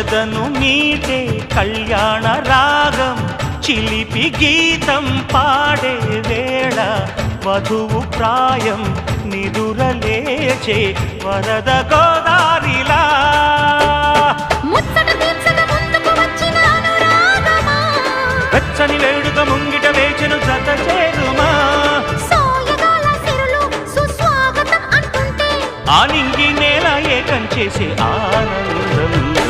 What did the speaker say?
ఎదను మీటే కళ్యాణ రాగం చిలిపి గీతం పాడే వేళ వధువు ప్రాయం నిదురలేచే వరద గోదారిలా వెచ్చని వేడుక ముంగిట వేచెను జత చేరుమా ఆనింగి నేల ఏకం చేసే ఆనందంలో